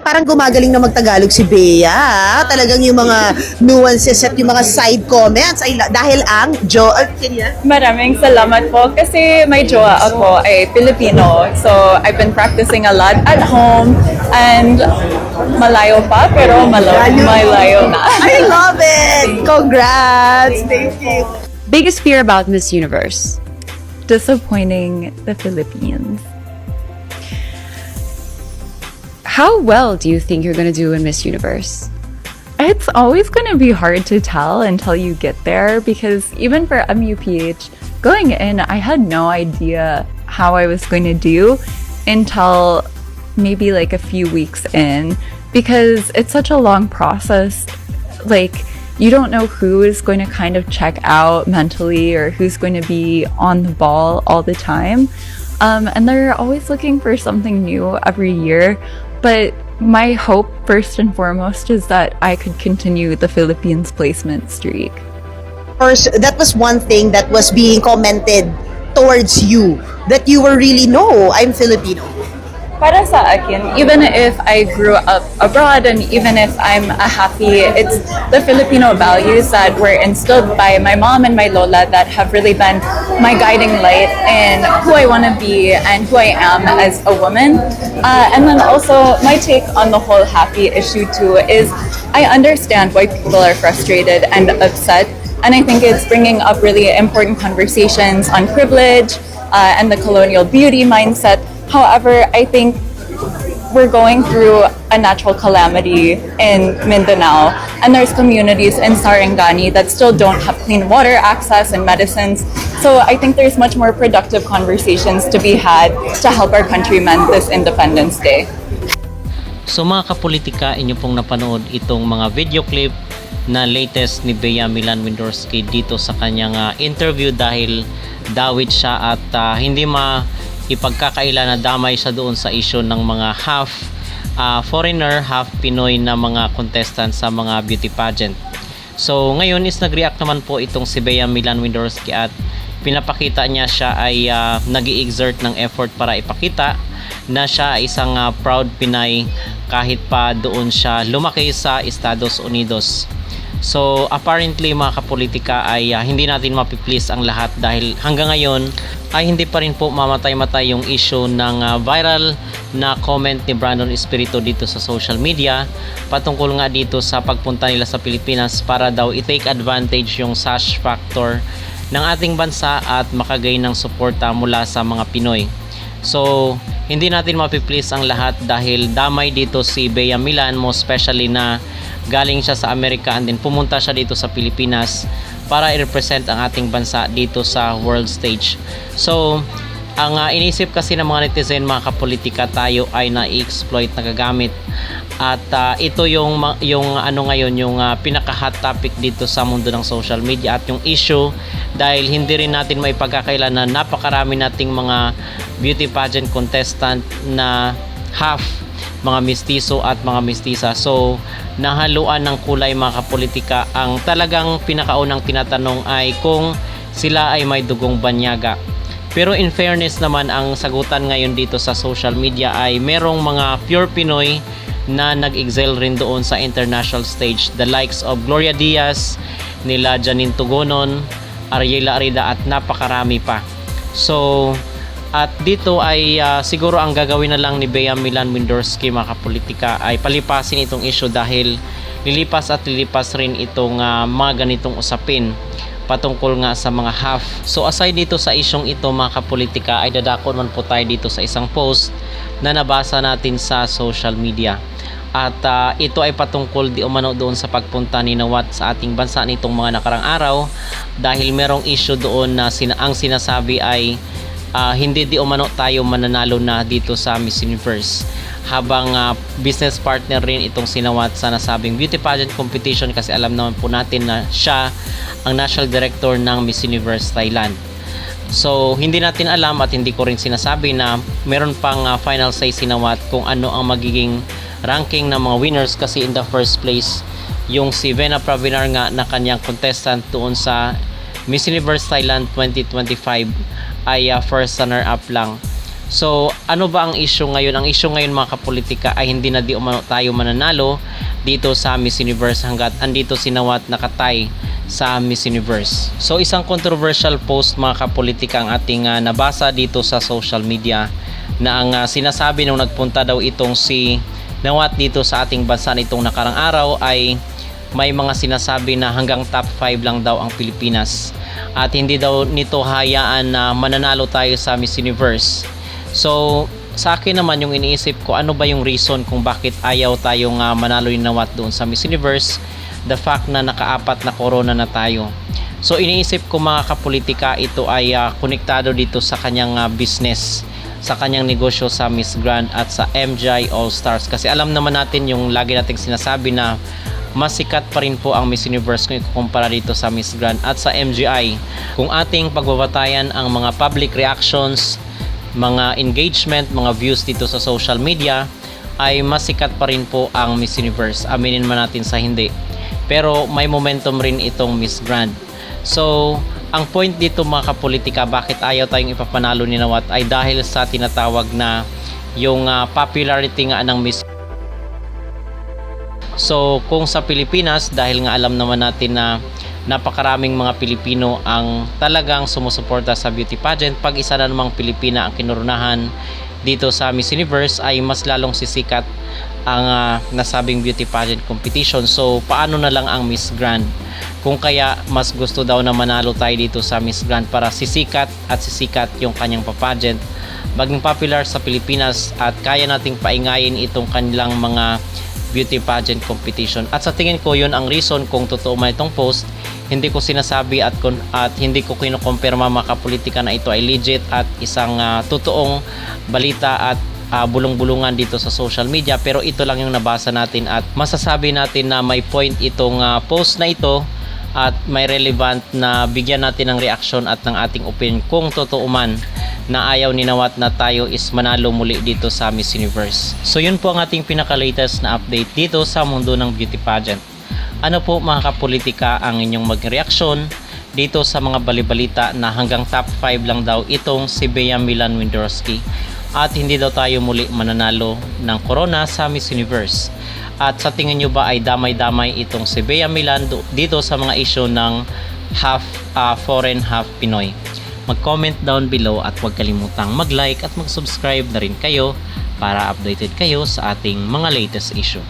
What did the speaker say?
parang gumagaling na magtagalog si Bea. Talagang yung mga nuances at yung mga side comments ay dahil ang kanya? Maraming salamat po kasi may jowa ako ay Filipino. So, I've been practicing a lot at home and malayo pa pero malayo na. I love it! Congrats! Thank you! Biggest fear about Miss Universe? Disappointing the Philippines. How well do you think you're gonna do in Miss Universe? It's always going to be hard to tell until you get there because even for MUPH, going in, I had no idea how I was going to do until maybe like a few weeks in because it's such a long process. Like, you don't know who is going to kind of check out mentally or who's going to be on the ball all the time. And they're always looking for something new every year. But my hope, first and foremost, is that I could continue the Philippines placement streak. First, that was one thing that was being commented towards you, that you were really, no, I'm Filipino. Para sa akin, even if I grew up abroad and even if I'm happy, it's the Filipino values that were instilled by my mom and my lola that have really been my guiding light in who I want to be and who I am as a woman. And then also my take on the whole happy issue too is I understand why people are frustrated and upset. And I think it's bringing up really important conversations on privilege and the colonial beauty mindset. However, I think we're going through a natural calamity in Mindanao, and there's communities in Sarangani that still don't have clean water access and medicines. So I think there's much more productive conversations to be had to help our countrymen this Independence Day. So mga kapolitika, inyo pong napanood itong mga video clip na latest ni Bea Milan Windorski dito sa kanyang interview dahil dawit siya at hindi ipagkakaila na damay siya doon sa issue ng mga half foreigner, half Pinoy na mga contestant sa mga beauty pageant. So ngayon is nag-react naman po itong si Bea Milan Windorski at pinapakita niya siya ay nag-i-exert ng effort para ipakita na siya ay isang proud Pinay kahit pa doon siya lumaki sa Estados Unidos. So apparently mga kapolitika ay hindi natin mapiplease ang lahat dahil hanggang ngayon ay hindi pa rin po mamatay-matay yung issue ng viral na comment ni Brandon Espiritu dito sa social media patungkol nga dito sa pagpunta nila sa Pilipinas para daw i-take advantage yung sash factor ng ating bansa at makagain ng suporta mula sa mga Pinoy. So hindi natin mapiplease ang lahat dahil damay dito si Bea Milan, most especially na galing siya sa Amerika and then pumunta siya dito sa Pilipinas para i-represent ang ating bansa dito sa world stage. So ang inisip kasi ng mga netizen, mga kapolitika, tayo ay na-exploit, nagagamit at ito yung ano ngayon yung pinaka-hot topic dito sa mundo ng social media at yung issue dahil hindi rin natin maipagkakaila na napakarami nating mga beauty pageant contestant na half mga mistiso at mga mistisa. So nahaluan ng kulay, mga kapolitika. Ang talagang pinakaunang tinatanong ay kung sila ay may dugong banyaga. Pero in fairness naman, ang sagutan ngayon dito sa social media ay merong mga pure Pinoy na nag-excel rin doon sa international stage. The likes of Gloria Diaz, nila Janine Tugonon, Ariela Arida at napakarami pa. So at dito ay siguro ang gagawin na lang ni Bea Milan Windorski, mga kapolitika, ay palipasin itong issue dahil lilipas at lilipas rin itong mga ganitong usapin patungkol nga sa mga half. So aside dito sa isyong ito, mga kapolitika, ay dadako man po tayo dito sa isang post na nabasa natin sa social media. At ito ay patungkol di umano doon sa pagpunta ni Nawat sa ating bansa nitong mga nakarang araw dahil merong issue doon na ang sinasabi ay hindi di umano tayo mananalo na dito sa Miss Universe habang business partner rin itong sinawat sa nasabing beauty pageant competition kasi alam naman po natin na siya ang national director ng Miss Universe Thailand. So hindi natin alam at hindi ko rin sinasabi na meron pang final say sinawat kung ano ang magiging ranking ng mga winners kasi in the first place yung si Vena Pravinar nga na kanyang contestant doon sa Miss Universe Thailand 2025 ay first runner up lang. So, ano ba ang issue ngayon? Ang issue ngayon mga kapolitika ay hindi na tayo mananalo dito sa Miss Universe hanggat andito si Nawat nakatay sa Miss Universe. So, isang controversial post mga kapolitika ang ating nabasa dito sa social media na ang sinasabi nung nagpunta daw itong si Nawat dito sa ating bansa nitong nakarang araw ay may mga sinasabi na hanggang top 5 lang daw ang Pilipinas at hindi daw nito hayaan na mananalo tayo sa Miss Universe. So, sa akin naman yung iniisip ko, ano ba yung reason kung bakit ayaw tayong manalo ni Nawat doon sa Miss Universe? The fact na nakaapat na corona na tayo. So, iniisip ko mga kapolitika, ito ay konektado dito sa kanyang business, sa kanyang negosyo sa Miss Grand at sa MGI All-Stars. Kasi alam naman natin yung lagi nating sinasabi na mas sikat pa rin po ang Miss Universe kung ikukumpara dito sa Miss Grand at sa MGI. Kung ating pagbabatayan ang mga public reactions, mga engagement, mga views dito sa social media, ay mas sikat pa rin po ang Miss Universe. Aminin man natin sa hindi. Pero may momentum rin itong Miss Grand. So, ang point dito mga kapolitika, bakit ayaw tayong ipapanalo ni Nawat ay dahil sa tinatawag na yung popularity nga ng Miss. So, kung sa Pilipinas, dahil nga alam naman natin na napakaraming mga Pilipino ang talagang sumusuporta sa beauty pageant, pag isa na namang Pilipina ang kinurunahan dito sa Miss Universe ay mas lalong sisikat ang nasabing beauty pageant competition. So paano na lang ang Miss Grand? Kung kaya mas gusto daw na manalo tayo dito sa Miss Grand para sisikat at sisikat yung kanyang pageant, maging popular sa Pilipinas at kaya nating paingayin itong kanilang mga beauty pageant competition. At sa tingin ko yun ang reason kung totoo man itong post. Hindi ko sinasabi at hindi ko kinukumpirma mga kapolitika na ito ay legit at isang totoong balita at bulong-bulungan dito sa social media, pero ito lang yung nabasa natin at masasabi natin na may point itong post na ito at may relevant na bigyan natin ng reaksyon at ng ating opinion kung totoo man na ayaw ni Nawat na tayo is manalo muli dito sa Miss Universe. So yun po ang ating pinaka-latest na update dito sa mundo ng beauty pageant. Ano po mga kapolitika ang inyong mag-reaksyon dito sa mga balibalita na hanggang top 5 lang daw itong si Bea Milan Windorski at hindi daw tayo muli mananalo ng corona sa Miss Universe? At sa tingin nyo ba ay damay-damay itong si Bea Milan dito sa mga issue ng half foreign, half Pinoy? Mag-comment down below at huwag kalimutang mag-like at mag-subscribe na rin kayo para updated kayo sa ating mga latest issue.